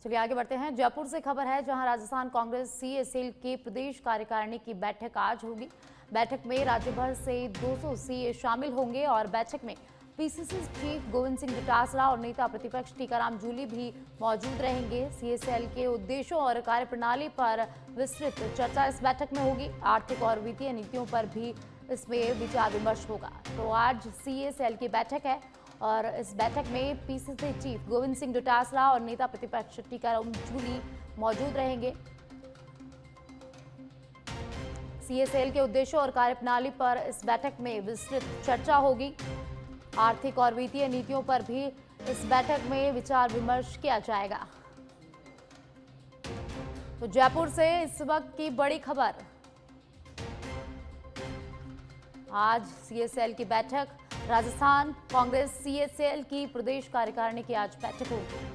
चलिए आगे बढ़ते हैं। जयपुर से खबर है जहां राजस्थान कांग्रेस सीए सेल की प्रदेश कार्यकारिणी की बैठक आज होगी। बैठक में राज्य भर से 200 सीए शामिल होंगे और बैठक में पीसीसी चीफ गोविंद सिंह डोटासरा और नेता प्रतिपक्ष टीकाराम जूली भी मौजूद रहेंगे। सीएसएल के उद्देश्यों और कार्यप्रणाली पर विस्तृत चर्चा इस बैठक में होगी। आर्थिक और वित्तीय नीतियों पर भी इसमें विचार विमर्श होगा। तो आज सीएसएल की बैठक है और इस बैठक में पीसीसी चीफ गोविंद सिंह डोटासरा और नेता प्रतिपक्ष टीकाराम जूली मौजूद रहेंगे। सीएसएल के उद्देश्यों और कार्यप्रणाली पर इस बैठक में विस्तृत चर्चा होगी। आर्थिक और वित्तीय नीतियों पर भी इस बैठक में विचार विमर्श किया जाएगा। तो जयपुर से इस वक्त की बड़ी खबर, आज सीएसएल की बैठक, राजस्थान कांग्रेस सीएसएल की प्रदेश कार्यकारिणी की आज बैठक होगी।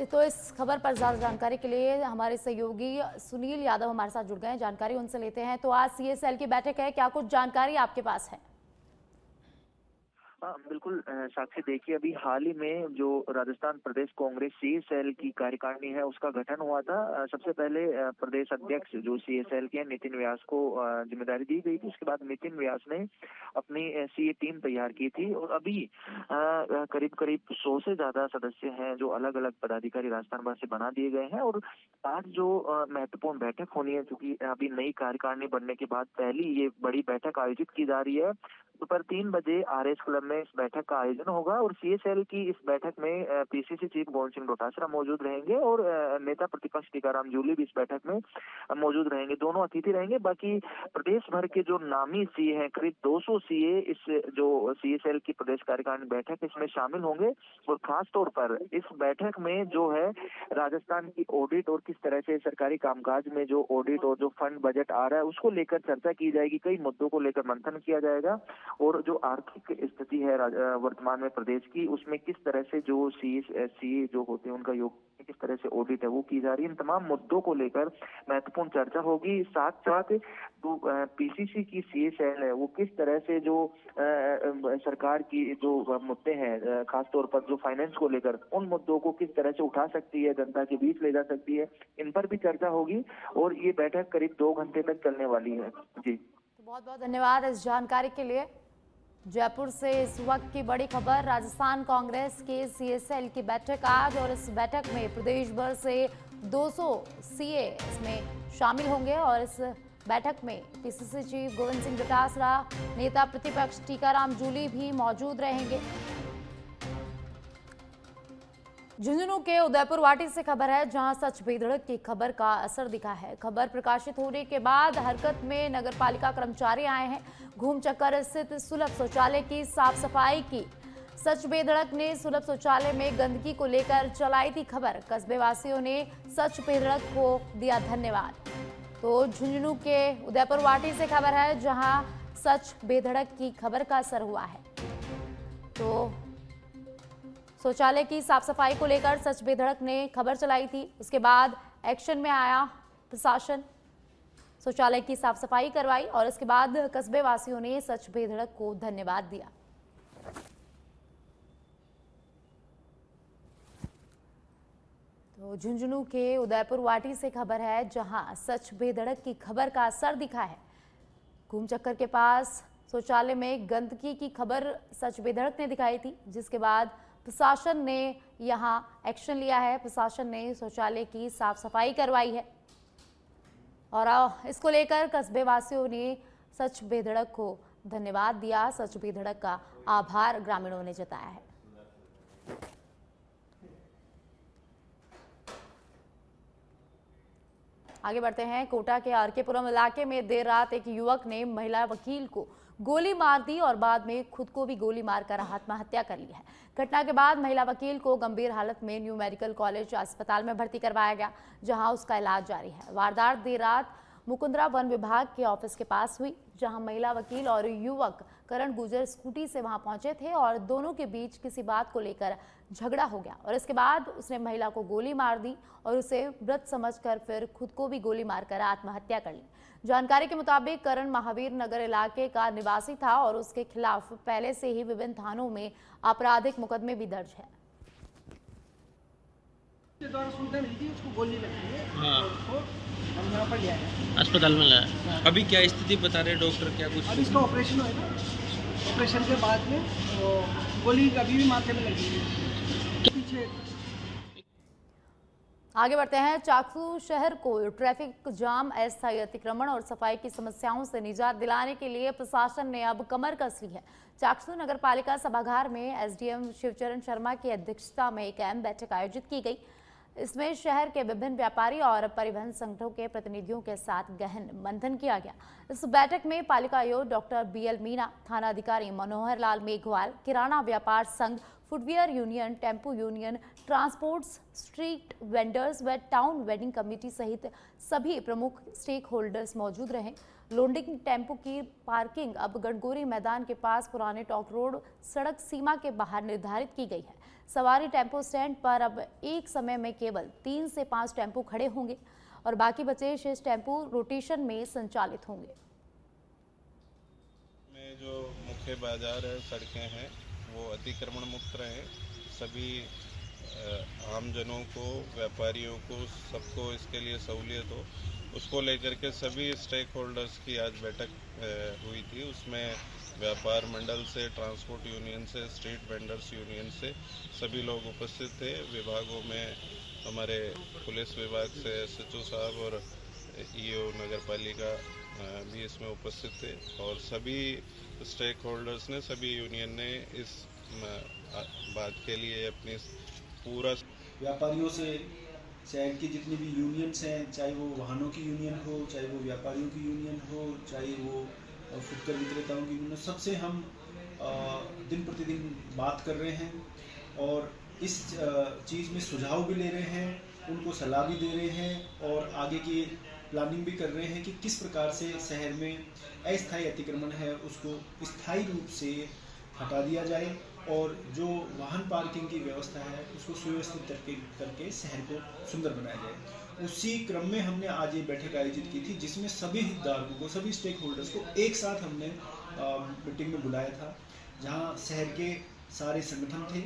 तो इस खबर पर ज्यादा जानकारी के लिए हमारे सहयोगी सुनील यादव हमारे साथ जुड़ गए हैं, जानकारी उनसे लेते हैं। तो आज सीएसएल की बैठक है, क्या कुछ जानकारी आपके पास है? बिल्कुल साक्षी, देखिए अभी हाल ही में जो राजस्थान प्रदेश कांग्रेस सीएसएल की कार्यकारिणी है उसका गठन हुआ था। सबसे पहले प्रदेश अध्यक्ष जो सीएसएल के नितिन व्यास को जिम्मेदारी दी गई थी। उसके बाद नितिन व्यास ने अपनी सीए टीम तैयार की थी और अभी करीब करीब 100 से ज्यादा सदस्य हैं जो अलग अलग पदाधिकारी राजस्थान भर से बना दिए गए हैं। और आज जो महत्वपूर्ण बैठक होनी है, क्योंकि अभी नई कार्यकारिणी बनने के बाद पहली ये बड़ी बैठक आयोजित की जा रही है। दोपहर 3 बजे आरएस क्लब में इस बैठक का आयोजन होगा और सीएसएल की इस बैठक में पीसीसी चीफ गोविंद सिंह डोटासरा मौजूद रहेंगे और नेता प्रतिपक्ष टीकाराम जूली भी इस बैठक में मौजूद रहेंगे। दोनों अतिथि रहेंगे। बाकी प्रदेश भर के जो नामी सीए हैं, करीब 200 सीए इस जो सीएसएल की प्रदेश कार्यकारिणी बैठक इसमें शामिल होंगे। और खास तौर पर इस बैठक में जो है राजस्थान की ऑडिट और किस तरह से सरकारी कामकाज में जो ऑडिट और जो फंड बजट आ रहा है उसको लेकर चर्चा की जाएगी। कई मुद्दों को लेकर मंथन किया जाएगा और जो आर्थिक स्थिति है वर्तमान में प्रदेश की, उसमें किस तरह से जो सीए जो होते हैं उनका योग किस तरह से ऑडिट है वो की जा रही है। इन तमाम मुद्दों को लेकर महत्वपूर्ण चर्चा होगी। साथ साथ जो पीसीसी की सीएसएल है वो किस तरह से जो सरकार की जो मुद्दे हैं, खासतौर पर जो फाइनेंस को लेकर, उन मुद्दों को किस तरह से उठा सकती है, जनता के बीच ले जा सकती है, इन पर भी चर्चा होगी। और ये बैठक करीब 2 घंटे तक चलने वाली है। जी, बहुत बहुत धन्यवाद इस जानकारी के लिए। जयपुर से इस वक्त की बड़ी खबर, राजस्थान कांग्रेस के सीएसएल की बैठक आज और इस बैठक में प्रदेश भर से 200 सीए इसमें शामिल होंगे और इस बैठक में पीसीसी चीफ गोविंद सिंह डोटासरा, नेता प्रतिपक्ष टीकाराम जूली भी मौजूद रहेंगे। झुंझुनू के उदयपुर वाटी से खबर है जहां सच बेधड़क की खबर का असर दिखा है। खबर प्रकाशित होने के बाद हरकत में नगरपालिका कर्मचारी आए हैं। घूम चक्कर स्थित सुलभ शौचालय की साफ सफाई की। सच बेधड़क ने सुलभ शौचालय में गंदगी को लेकर चलाई थी खबर। कस्बे वासियों ने सच बेधड़क को दिया धन्यवाद। तो झुंझुनू के उदयपुर वाटी से खबर है जहां सच बेधड़क की खबर का असर हुआ है। तो शौचालय की साफ सफाई को लेकर सच बेधड़क ने खबर चलाई थी, उसके बाद एक्शन में आया प्रशासन, शौचालय की साफ सफाई करवाई और इसके बाद कस्बे वासियों ने सच बेधड़क को धन्यवाद दिया। तो झुंझुनू के उदयपुर वाटी से खबर है जहां सच बेधड़क की खबर का असर दिखा है। घूम चक्कर के पास शौचालय में गंदगी की खबर सच बेधड़क ने दिखाई थी, जिसके बाद प्रशासन ने यहां एक्शन लिया है। प्रशासन ने शौचालय की साफ सफाई करवाई है और इसको लेकर कस्बे वासियों ने सच बेधड़क को धन्यवाद दिया। सच बेधड़क का आभार ग्रामीणों ने जताया है। आगे बढ़ते हैं। कोटा के आरकेपुरम इलाके में देर रात एक युवक ने महिला वकील को गोली मार दी और बाद में खुद को भी गोली मारकर आत्महत्या कर ली है। घटना के बाद महिला वकील को गंभीर हालत में न्यू मेडिकल कॉलेज अस्पताल में भर्ती करवाया गया, जहां उसका इलाज जारी है। वारदात देर रात मुकुंदरा वन विभाग के ऑफिस के पास हुई, जहां महिला वकील और युवक करण गुर्जर स्कूटी से वहां पहुंचे थे और दोनों के बीच किसी बात को लेकर झगड़ा हो गया और इसके बाद उसने महिला को गोली मार दी और उसे मृत समझकर फिर खुद को भी गोली मारकर आत्महत्या कर ली। जानकारी के मुताबिक करण महावीर नगर इलाके का निवासी था और उसके खिलाफ पहले से ही विभिन्न थानों में आपराधिक मुकदमे भी दर्ज है। द्वारा सूचना मिली थी, उसको गोली लगी है। हाँ। उसको हम यहाँ पर ले आए। अस्पताल में लाया। अभी क्या स्थिति बता रहे डॉक्टर, क्या कुछ? अब इसका ऑपरेशन होगा। ऑपरेशन के बाद में वो गोली कभी भी माथे में लगी है पीछे। आगे बढ़ते हैं। चाकसू शहर को ट्रैफिक जाम, अस्थायी अतिक्रमण और सफाई की समस्याओं से निजात दिलाने के लिए प्रशासन ने अब कमर कस ली है। चाकसू नगर पालिका सभागार में एसडीएम शिवचरण शर्मा की अध्यक्षता में एक अहम बैठक आयोजित की गई। इसमें शहर के विभिन्न व्यापारी और परिवहन संगठनों के प्रतिनिधियों के साथ गहन मंथन किया गया। इस बैठक में पालिका आयुक्त डॉक्टर बीएल मीणा, थाना अधिकारी मनोहर लाल मेघवाल, किराना व्यापार संघ, footwear union, tempo union, transport, street vendors व टाउन वेडिंग कमेटी सहित सभी प्रमुख स्टेक होल्डर्स मौजूद रहे। लोडिंग टेम्पो की पार्किंग अब गणगौरी मैदान के पास पुराने टॉक रोड सड़क सीमा के बाहर निर्धारित की गई है। सवारी टेम्पो स्टैंड पर अब एक समय में केवल 3 से 5 टेम्पो खड़े होंगे और बाकी बचे 6 टेम्पो रोटेशन में संचालित होंगे। में जो मुख्य बाजार है, सड़कें हैं, वो अतिक्रमण मुक्त रहे। सभी आमजनों को, व्यापारियों को, सबको इसके लिए सहूलियत हो, उसको लेकर के सभी स्टेक होल्डर्स की आज बैठक हुई थी। उसमें व्यापार मंडल से, ट्रांसपोर्ट यूनियन से, स्ट्रीट वेंडर्स यूनियन से सभी लोग उपस्थित थे। विभागों में हमारे पुलिस विभाग से एसएचओ साहब और ईओ नगर पालिका भी इसमें उपस्थित थे और सभी स्टेक होल्डर्स ने, सभी यूनियन ने इस बात के लिए अपनी पूरा व्यापारियों से, शहर की जितनी भी यूनियंस हैं, चाहे वो वाहनों की यूनियन हो, चाहे वो व्यापारियों की यूनियन हो, चाहे वो फुटकर विक्रेताओं की यूनियन, सबसे हम दिन प्रतिदिन बात कर रहे हैं और इस चीज़ में सुझाव भी ले रहे हैं, उनको सलाह भी दे रहे हैं और आगे की प्लानिंग भी कर रहे हैं कि किस प्रकार से शहर में अस्थायी अतिक्रमण है उसको स्थायी रूप से हटा दिया जाए और जो वाहन पार्किंग की व्यवस्था है उसको सुव्यवस्थित करके शहर को सुंदर बनाया जाए। उसी क्रम में हमने आज ये बैठक आयोजित की थी जिसमें सभी हितधारकों को, सभी स्टेक होल्डर्स को एक साथ हमने मीटिंग में बुलाया था, जहां शहर के सारे संगठन थे।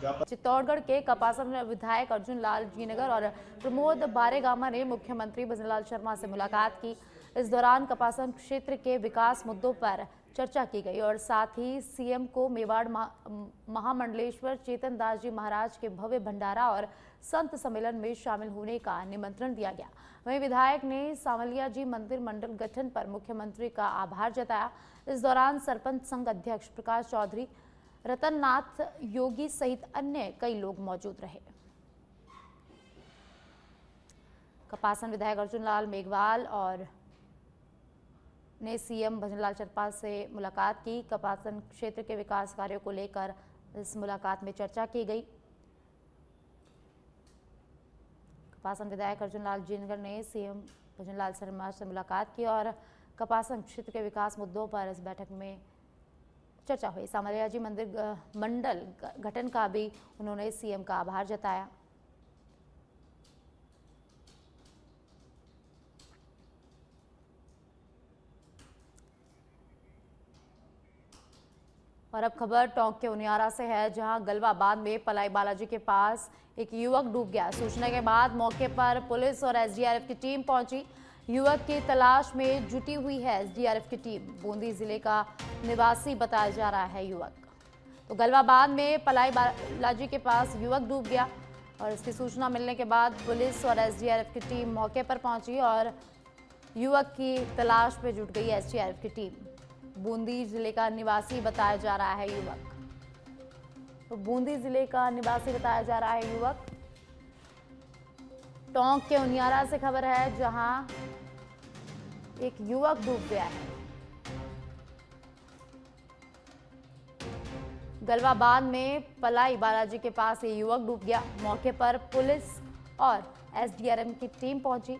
चित्तौड़गढ़ के कपासन विधायक अर्जुन लाल जीनगर और प्रमोद बारेगामा ने मुख्यमंत्री भजनलाल शर्मा से मुलाकात की। इस दौरान कपासन क्षेत्र के विकास मुद्दों पर चर्चा की गई और साथ ही सीएम को मेवाड़ महामंडलेश्वर चेतन दास जी महाराज के भव्य भंडारा और संत सम्मेलन में शामिल होने का निमंत्रण दिया गया। वहीं विधायक ने सांवलिया जी मंदिर मंडल गठन पर मुख्यमंत्री का आभार जताया। इस दौरान सरपंच संघ अध्यक्ष प्रकाश चौधरी, रतननाथ योगी सहित अन्य कई लोग मौजूद रहे। कपासन विधायक अर्जुन लाल मेघवाल और ने सीएम भजनलाल शर्मा से मुलाकात की। कपासन क्षेत्र के विकास कार्यों को लेकर इस मुलाकात में चर्चा की गई। कपासन विधायक अर्जुन लाल जीनगर ने सीएम भजनलाल शर्मा से मुलाकात की और कपासन क्षेत्र के विकास मुद्दों पर इस बैठक में चर्चा हुई। सांवलिया जी मंदिर मंडल गठन का भी उन्होंने सीएम का आभार जताया। और अब खबर टोंक के उनियारा से है, जहां गलवाबाद में पलाई बालाजी के पास एक युवक डूब गया। सूचना के बाद मौके पर पुलिस और एसडीआरएफ की टीम पहुंची। युवक की तलाश में जुटी हुई है एसडीआरएफ की टीम। बूंदी जिले का निवासी बताया जा रहा है युवक। तो गलवाबाद में पलाई बालाजी के पास युवक डूब गया और इसकी सूचना मिलने के बाद पुलिस और एसडीआरएफ की टीम मौके पर पहुंची और युवक की तलाश में जुट गई एसडीआरएफ की टीम। बूंदी जिले का निवासी बताया जा रहा है युवक। तो बूंदी जिले का निवासी बताया जा रहा है युवक। टोंक के उनियारा से खबर है, जहां एक युवक डूब गया है। गलवाबाद में पलाई बालाजी के पास ये युवक डूब गया। मौके पर पुलिस और एसडीआरएफ की टीम पहुंची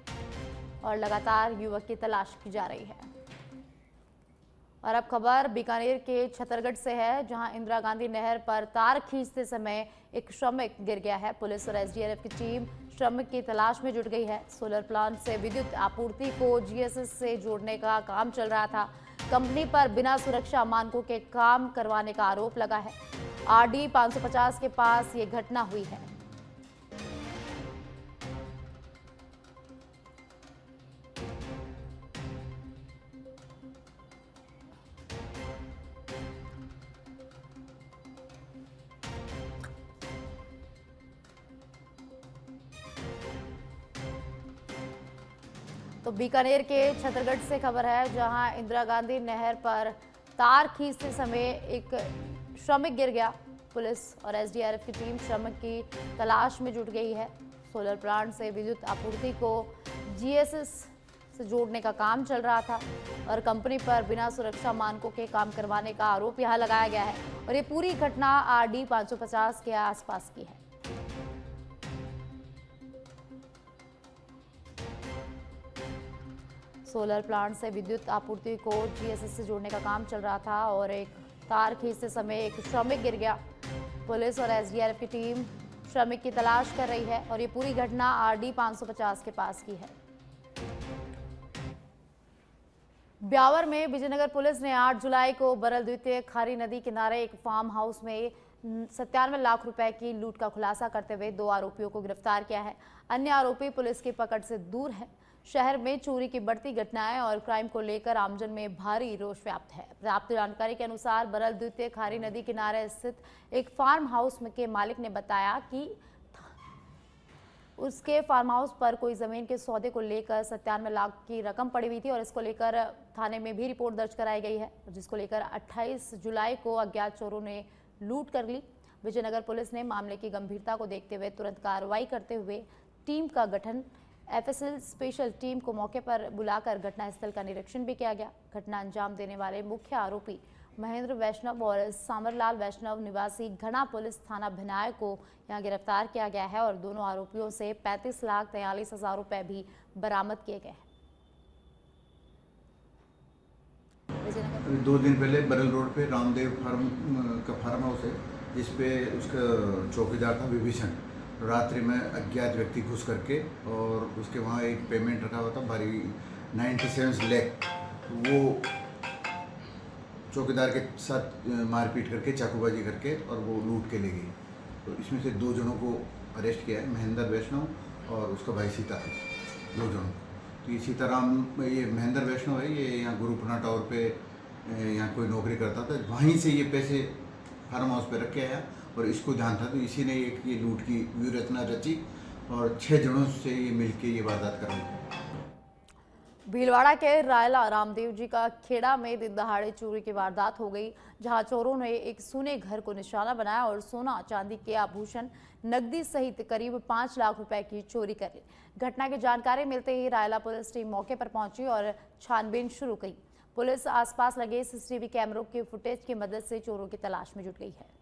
और लगातार युवक की तलाश की जा रही है। और अब खबर बीकानेर के छतरगढ़ से है, जहां इंदिरा गांधी नहर पर तार खींचते समय एक श्रमिक गिर गया है। पुलिस और एसडीआरएफ की टीम श्रमिक की तलाश में जुट गई है। सोलर प्लांट से विद्युत आपूर्ति को जीएसएस से जोड़ने का काम चल रहा था। कंपनी पर बिना सुरक्षा मानकों के काम करवाने का आरोप लगा है। आरडी 550 के पास ये घटना हुई है। तो बीकानेर के छतरगढ़ से खबर है, जहां इंदिरा गांधी नहर पर तार खींचते समय एक श्रमिक गिर गया। पुलिस और एसडीआरएफ की टीम श्रमिक की तलाश में जुट गई है। सोलर प्लांट से विद्युत आपूर्ति को जीएसएस से जोड़ने का काम चल रहा था और कंपनी पर बिना सुरक्षा मानकों के काम करवाने का आरोप यहां लगाया गया है। और ये पूरी घटना आरडी 550 के आसपास की है। सोलर प्लांट से विद्युत आपूर्ति को जीएसएस से जोड़ने का काम चल रहा था और एक तार खींचते समय एक श्रमिक गिर गया। पुलिस और एसडीआरएफ की टीम श्रमिक की तलाश कर रही है और ये पूरी घटना आरडी 550 के पास की है। ब्यावर में विजयनगर पुलिस ने 8 जुलाई को बरल द्वितीय खारी नदी किनारे एक फार्म हाउस में 97 लाख रुपए की लूट का खुलासा करते हुए 2 आरोपियों को गिरफ्तार किया है। अन्य आरोपी पुलिस की पकड़ से दूर है। शहर में चोरी की बढ़ती घटनाएं और क्राइम को लेकर आमजन में भारी रोष व्याप्त है। प्राप्त जानकारी के अनुसार बरल द्वितीय खारी नदी किनारे स्थित एक फार्म हाउस के मालिक ने बताया कि उसके फार्म हाउस पर कोई जमीन के सौदे को लेकर 97 लाख की रकम पड़ी हुई थी और इसको लेकर थाने में भी रिपोर्ट दर्ज कराई गई है, जिसको लेकर 28 जुलाई को अज्ञात चोरों ने लूट कर ली। विजयनगर पुलिस ने मामले की गंभीरता को देखते हुए तुरंत कार्रवाई करते हुए टीम का गठन एफएसएल स्पेशल टीम को मौके पर बुलाकर घटनास्थल का निरीक्षण भी किया गया। घटना अंजाम देने वाले मुख्य आरोपी महेंद्र वैष्णव और सामरलाल वैष्णव निवासी घना पुलिस थाना भिनाय को यहां गिरफ्तार किया गया है और दोनों आरोपियों से 35,43,000 रुपए भी बरामद किए गए हैं। 2 दिन पहले बरल रोड पे रामदेव फार्म हाउस है, जिसपे उसका चौकीदार था विभीषण। रात्रि में अज्ञात व्यक्ति घुस करके और उसके वहाँ एक पेमेंट रखा हुआ था भारी 97 लाख, वो चौकीदार के साथ मारपीट करके चाकूबाजी करके और वो लूट के ले गई। तो इसमें से 2 जनों को अरेस्ट किया है, महेंद्र वैष्णव और उसका भाई सीता, 2 जनों। तो ये सीताराम, ये महेंद्र वैष्णव है, ये यहाँ गुरुपुरा टावर पे यहाँ कोई नौकरी करता था। वहीं से ये पैसे फार्म हाउस पे रख के आया और इसको ध्यान था, तो इसी ने एक ये लूट की व्यूहरचना रची और 6 जनों से ये मिलके ये वारदात कराई। भीलवाड़ा के रायला रामदेव जी का खेड़ा में दिन दहाड़े चोरी की वारदात हो गई, जहां चोरों ने एक सोने घर को निशाना बनाया और सोना चांदी के आभूषण नकदी सहित करीब 5 लाख रुपए की चोरी कर ली। घटना की जानकारी मिलते ही रायला पुलिस टीम मौके पर पहुंची और छानबीन शुरू की। पुलिस आसपास लगे सीसीटीवी कैमरों के फुटेज की मदद से चोरों की तलाश में जुट गई है।